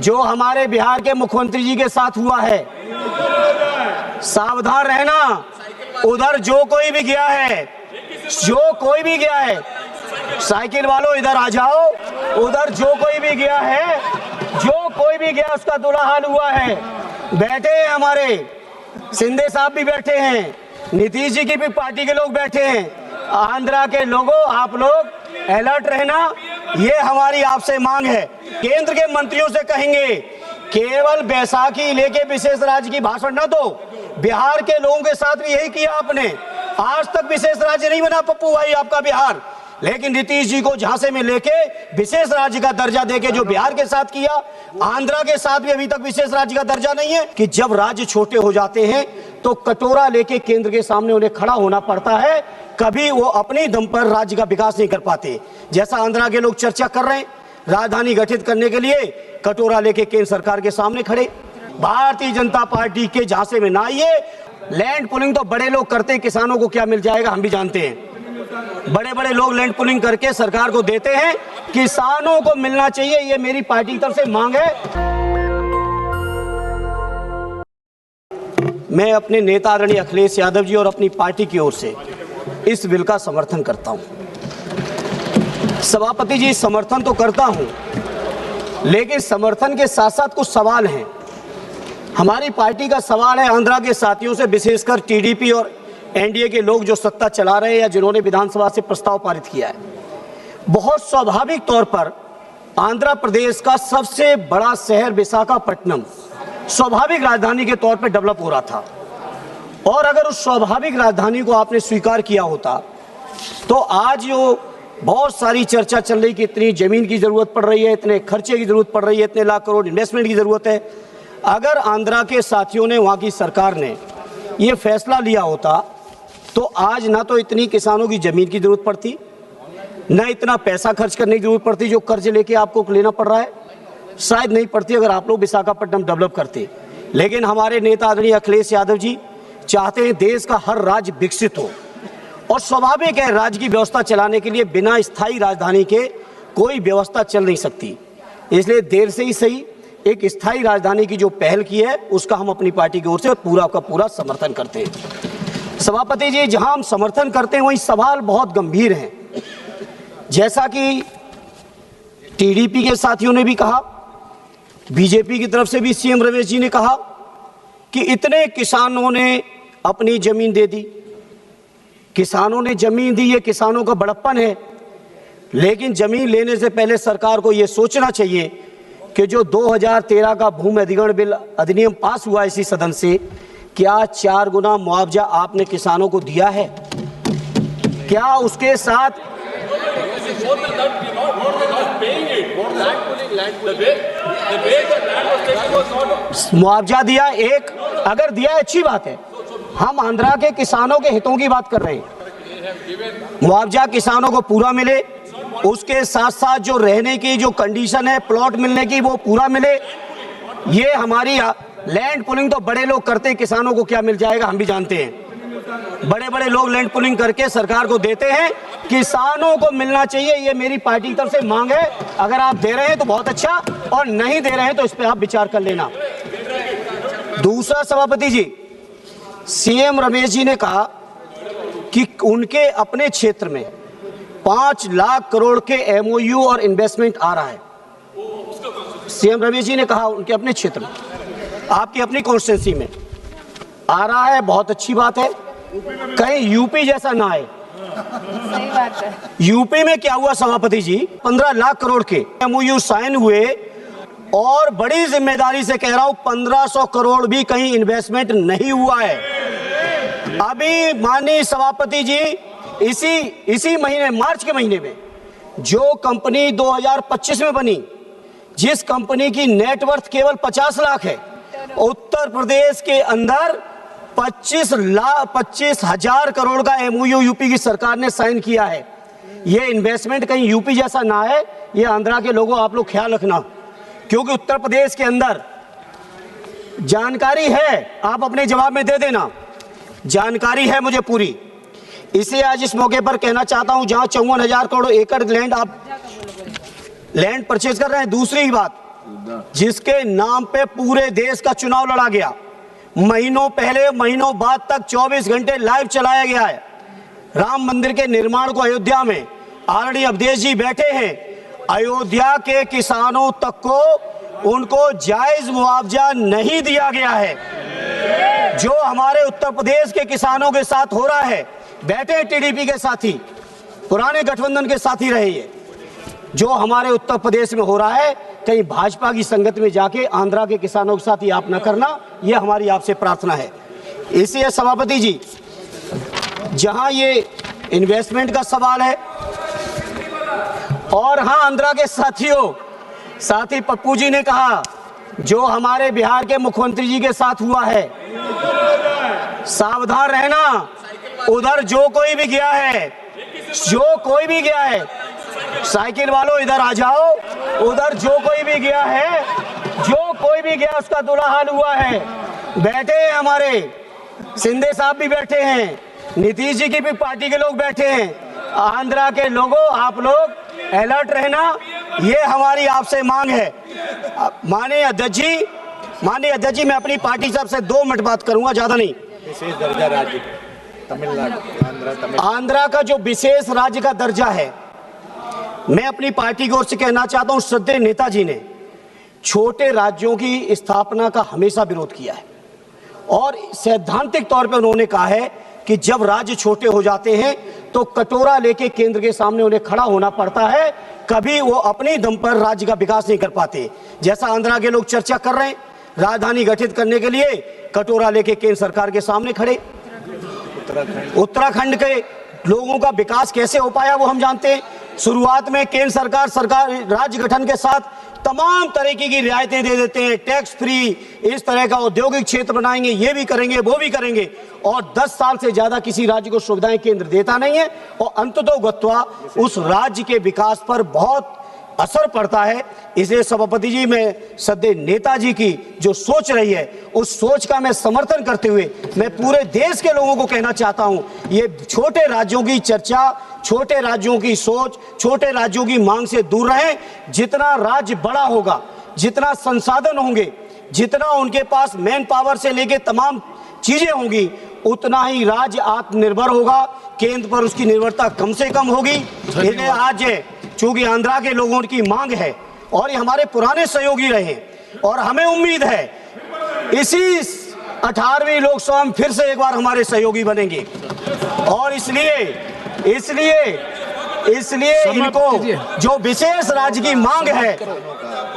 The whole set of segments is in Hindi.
जो हमारे बिहार के मुख्यमंत्री जी के साथ हुआ है, सावधान रहना। उधर जो कोई भी गया है, साइकिल वालों इधर आ जाओ। उधर जो कोई भी गया उसका बुरा हाल हुआ है। बैठे हैं हमारे शिंदे साहब भी बैठे हैं, नीतीश जी की भी पार्टी के लोग बैठे हैं। आंध्रा के लोगों, आप लोग अलर्ट रहना, ये हमारी आपसे मांग है। केंद्र के मंत्रियों से कहेंगे केवल बैसाखी लेके विशेष राज्य की भाषण न दो। बिहार के लोगों के साथ भी यही किया आपने। आज तक विशेष राज्य नहीं बना पप्पू भाई आपका बिहार, लेकिन नीतीश जी को झांसे में लेके विशेष राज्य का दर्जा देके जो बिहार के साथ किया, आंध्रा के साथ भी अभी तक विशेष राज्य का दर्जा नहीं है। कि जब राज्य छोटे हो जाते हैं तो कटोरा लेके केंद्र के सामने उन्हें खड़ा होना पड़ता है, कभी वो अपने दम पर राज्य का विकास नहीं कर पाते। जैसा आंध्रा के लोग चर्चा कर रहे हैं, राजधानी गठित करने के लिए कटोरा लेके केंद्र सरकार के सामने खड़े। भारतीय जनता पार्टी के झांसे में ना आइए। लैंड पुलिंग तो बड़े लोग करते हैं, किसानों को क्या मिल जाएगा हम भी जानते हैं। बड़े बड़े लोग लैंड पुलिंग करके सरकार को देते हैं, किसानों को मिलना चाहिए, ये मेरी पार्टी की तरफ से मांग है। मैं अपने नेता आदरणीय अखिलेश यादव जी और अपनी पार्टी की ओर से इस बिल का समर्थन करता हूं। सभापति जी, समर्थन तो करता हूं, लेकिन समर्थन के साथ साथ कुछ सवाल हैं। हमारी पार्टी का सवाल है आंध्रा के साथियों से, विशेषकर टीडीपी और एनडीए के लोग जो सत्ता चला रहे हैं या जिन्होंने विधानसभा से प्रस्ताव पारित किया है। बहुत स्वाभाविक तौर पर आंध्र प्रदेश का सबसे बड़ा शहर विशाखापट्टनम स्वाभाविक राजधानी के तौर पर डेवलप हो रहा था, और अगर उस स्वाभाविक राजधानी को आपने स्वीकार किया होता तो आज जो बहुत सारी चर्चा चल रही कि इतनी जमीन की जरूरत पड़ रही है, इतने खर्चे की जरूरत पड़ रही है, इतने लाख करोड़ इन्वेस्टमेंट की जरूरत है, अगर आंध्रा के साथियों ने, वहां की सरकार ने ये फैसला लिया होता तो आज ना तो इतनी किसानों की जमीन की जरूरत पड़ती, ना इतना पैसा खर्च करने की जरूरत पड़ती जो कर्ज लेके आपको लेना पड़ रहा है, शायद नहीं पड़ती अगर आप लोग विशाखापट्टनम डेवलप करते। लेकिन हमारे नेता आदरणीय अखिलेश यादव जी चाहते हैं देश का हर राज्य विकसित हो, और स्वाभाविक है राज्य की व्यवस्था चलाने के लिए बिना स्थायी राजधानी के कोई व्यवस्था चल नहीं सकती। इसलिए देर से ही सही एक स्थायी राजधानी की जो पहल की है उसका हम अपनी पार्टी की ओर से पूरा का पूरा समर्थन करते हैं। सभापति जी, जहां हम समर्थन करते हैं वहीं सवाल बहुत गंभीर हैं। जैसा कि टीडीपी के साथियों ने भी कहा, बीजेपी की तरफ से भी सीएम रमेश जी ने कहा कि इतने किसानों ने अपनी जमीन दे दी, किसानों ने जमीन दी, ये किसानों का बड़प्पन है। लेकिन जमीन लेने से पहले सरकार को यह सोचना चाहिए कि जो 2013 का भूमि अधिग्रहण बिल अधिनियम पास हुआ इसी सदन से, क्या 4 गुना मुआवजा आपने किसानों को दिया है? क्या उसके साथ मुआवजा दिया? एक अगर दिया अच्छी बात है, हम आंध्रा के किसानों के हितों की बात कर रहे हैं। मुआवजा किसानों को पूरा मिले, उसके साथ साथ जो रहने की जो कंडीशन है प्लॉट मिलने की वो पूरा मिले। ये हमारी लैंड पुलिंग तो बड़े लोग करते हैं, किसानों को क्या मिल जाएगा हम भी जानते हैं। बड़े बड़े लोग लैंड पुलिंग करके सरकार को देते हैं, किसानों को मिलना चाहिए, ये मेरी पार्टी की तरफ से मांग है। अगर आप दे रहे हैं तो बहुत अच्छा, और नहीं दे रहे हैं तो इस पर आप विचार कर लेना। दूसरा सभापति जी, सीएम रमेश जी ने कहा कि उनके अपने क्षेत्र में 5 लाख करोड़ के एमओयू और इन्वेस्टमेंट आ रहा है। सीएम रमेश जी ने कहा उनके अपने क्षेत्र में, आपकी अपनी कॉन्स्टिट्यूंसी में आ रहा है, बहुत अच्छी बात है। कहीं यूपी जैसा ना आए। सही बात है। यूपी में क्या हुआ सभापति जी, 15 लाख करोड़ के एमओयू साइन हुए, और बड़ी जिम्मेदारी से कह रहा हूं 1500 करोड़ भी कहीं इन्वेस्टमेंट नहीं हुआ है। अभी माननीय सभापति जी इसी महीने, मार्च के महीने में जो कंपनी 2025 में बनी, जिस कंपनी की नेटवर्थ केवल 50 लाख है, उत्तर प्रदेश के अंदर 25,000 करोड़ का एमओयू यूपी की सरकार ने साइन किया है। ये इन्वेस्टमेंट कहीं यूपी जैसा ना है, ये आंध्रा के लोगों आप लोग ख्याल रखना, क्योंकि उत्तर प्रदेश के अंदर जानकारी है, आप अपने जवाब में दे देना, जानकारी है मुझे पूरी। इसे आज इस मौके पर कहना चाहता हूं, जहां 54,000 करोड़ एकड़ लैंड आप लैंड परचेज कर रहे हैं। दूसरी बात, जिसके नाम पे पूरे देश का चुनाव लड़ा गया, महीनों पहले महीनों बाद तक 24 घंटे लाइव चलाया गया है। राम मंदिर के निर्माण को अयोध्या में आरडी अवधेश जी बैठे हैं, अयोध्या के किसानों तक को उनको जायज मुआवजा नहीं दिया गया है। जो हमारे उत्तर प्रदेश के किसानों के साथ हो रहा है, बैठे टीडीपी के साथी, पुराने गठबंधन के साथी रहे, ये जो हमारे उत्तर प्रदेश में हो रहा है, कहीं भाजपा की संगत में जाके आंध्रा के किसानों के साथ ये आप न करना, ये हमारी आपसे प्रार्थना है। इसलिए सभापति जी, जहां ये इन्वेस्टमेंट का सवाल है, और हाँ, आंध्रा के साथियों, साथी पप्पू जी ने कहा जो हमारे बिहार के मुख्यमंत्री जी के साथ हुआ है, सावधान रहना। उधर जो कोई भी गया है, जो कोई भी गया है, साइकिल वालों इधर आ जाओ, उधर जो कोई भी गया है, जो कोई भी गया उसका बुरा हाल हुआ है। बैठे हैं हमारे शिंदे साहब भी बैठे हैं, नीतीश जी की भी पार्टी के लोग बैठे हैं। आंध्रा के लोगों, आप लोग अलर्ट रहना, ये हमारी आपसे मांग है। माननीय अध्यक्ष जी, मैं अपनी पार्टी साहब से 2 मिनट बात करूंगा, ज्यादा नहीं। विशेष दर्जा राज्य तमिलनाडु, आंध्रा का जो विशेष राज्य का दर्जा है, मैं अपनी पार्टी की ओर से कहना चाहता हूं, श्रद्धेय नेताजी ने छोटे राज्यों की स्थापना का हमेशा विरोध किया है, और सैद्धांतिक तौर पर उन्होंने कहा है कि जब राज्य छोटे हो जाते हैं तो कटोरा लेके केंद्र के सामने उन्हें खड़ा होना पड़ता है, कभी वो अपने दम पर राज्य का विकास नहीं कर पाते। जैसा आंध्रा के लोग चर्चा कर रहे हैं, राजधानी गठित करने के लिए कटोरा लेके केंद्र सरकार के सामने खड़े। उत्तराखंड के लोगों का विकास कैसे हो पाया वो हम जानते हैं। शुरुआत में केंद्र सरकार राज्य गठन के साथ तमाम तरीके की रियायतें दे देते हैं, टैक्स फ्री, इस तरह का औद्योगिक क्षेत्र बनाएंगे, ये भी करेंगे, वो भी करेंगे, और 10 साल से ज्यादा किसी राज्य को सुविधाएं केंद्र देता नहीं है, और अंततोगत्वा उस राज्य के विकास पर बहुत असर पड़ता है। इसलिए सभापति जी, मैं श्रद्धेय नेताजी की जो सोच रही है, उस सोच का मैं समर्थन करते हुए मैं पूरे देश के लोगों को कहना चाहता हूं, ये छोटे राज्यों की चर्चा, छोटे राज्यों की सोच, छोटे राज्यों की मांग से दूर रहें। जितना राज्य बड़ा होगा, जितना संसाधन होंगे, जितना उनके पास मैन पावर से लेके तमाम चीजें होंगी, उतना ही राज्य आत्मनिर्भर होगा, केंद्र पर उसकी निर्भरता कम से कम होगी। इसलिए आज चूंकि आंध्रा के लोगों की मांग है, और ये हमारे पुराने सहयोगी रहे, और हमें उम्मीद है इसी 18वीं लोकसभा में फिर से एक बार हमारे सहयोगी बनेंगे, और इसलिए इनको जो विशेष राज्य की मांग है,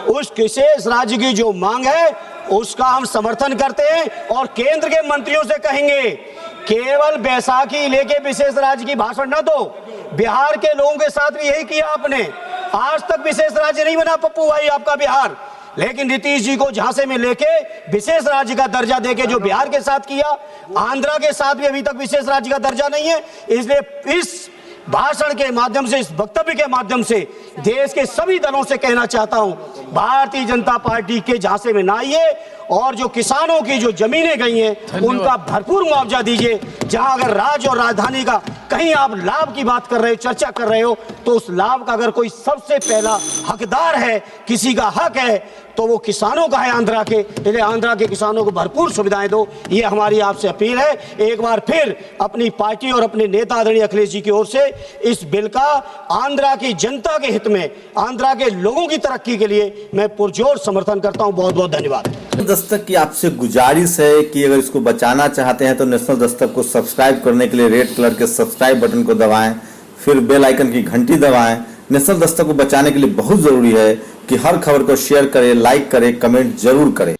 उस विशेष राज्य की जो मांग है उसका हम समर्थन करते हैं, और केंद्र के मंत्रियों से कहेंगे केवल बैसाखी लेके विशेष राज्य की भाषण न दो। बिहार के लोगों के साथ भी यही किया आपने, आज तक विशेष राज्य नहीं बना पप्पू भाई आपका बिहार, लेकिन नीतीश जी को झांसे में लेके विशेष राज्य का दर्जा देके जो बिहार के साथ किया, आंध्रा के साथ भी अभी तक विशेष राज्य का दर्जा नहीं है। इसलिए इस भाषण के माध्यम से, इस वक्तव्य के माध्यम से देश के सभी दलों से कहना चाहता हूं, भारतीय जनता पार्टी के झांसे में ना आइए, और जो किसानों की जो जमीनें गई हैं उनका भरपूर मुआवजा दीजिए। जहां अगर राज्य और राजधानी का कहीं आप लाभ की बात कर रहे हो, चर्चा कर रहे हो, तो उस लाभ का अगर कोई सबसे पहला हकदार है, किसी का हक है, तो वो किसानों का है, आंध्रा के। इसलिए आंध्रा के किसानों को भरपूर सुविधाएं दो, ये हमारी आपसे अपील है। एक बार फिर अपनी पार्टी और अपने नेता आदरणीय अखिलेश जी की ओर से इस बिल का आंध्रा की जनता के हित में, आंध्रा के लोगों की तरक्की के लिए मैं पुरजोर समर्थन करता हूं। बहुत बहुत धन्यवाद। दस्तक की आपसे गुजारिश है कि अगर इसको बचाना चाहते हैं तो नेशनल दस्तक को सब्सक्राइब करने के लिए रेड कलर के सब्सक्राइब बटन को दबाएं, फिर बेल आइकन की घंटी दबाएं। नेशनल दस्तक को बचाने के लिए बहुत जरूरी है कि हर खबर को शेयर करें, लाइक करें, कमेंट जरूर करें।